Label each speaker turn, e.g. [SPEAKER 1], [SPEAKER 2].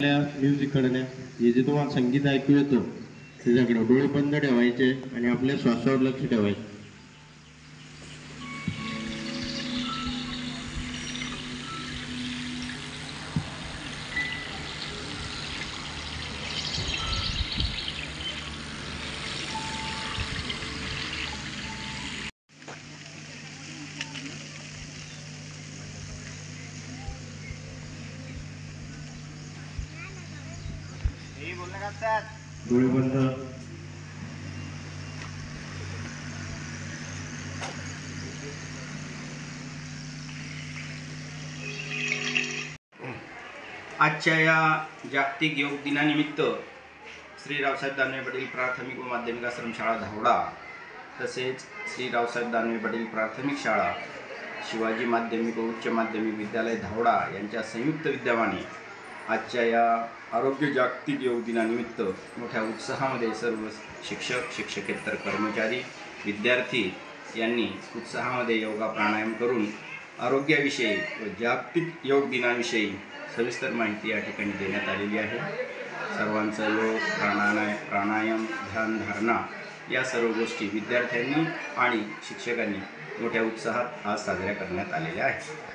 [SPEAKER 1] Music कडे हे जे तुम्हाला संगीत ऐकू येतं त्याच्याकडे डोळे बंद ठेवायचे आणि आपल्या श्वासावर लक्ष ठेवायचं. डोळे बंद.
[SPEAKER 2] आजच्या या जागतिक योग दिनानिमित्त श्री रावसाहेब दानवे पाटील प्राथमिक व माध्यमिक आश्रमशाळा धावडा तसेच श्री रावसाहेब दानवे पाटील प्राथमिक शाळा शिवाजी माध्यमिक व उच्च माध्यमिक विद्यालय धावडा यांच्या संयुक्त विद्यमाने आजच्या या आरोग्य जागतिक योग दिनानिमित्त मोठ्या उत्साहामध्ये सर्व शिक्षक शिक्षकेतर कर्मचारी विद्यार्थी यांनी उत्साहामध्ये योगा प्राणायाम करून आरोग्याविषयी व जागतिक योग दिनाविषयी सविस्तर माहिती या ठिकाणी देण्यात आलेली आहे. सर्वांचा योग प्राणायाम ध्यान धारणा या सर्व गोष्टी विद्यार्थ्यांनी आणि शिक्षकांनी मोठ्या उत्साहात आज साजऱ्या करण्यात आलेल्या आहेत.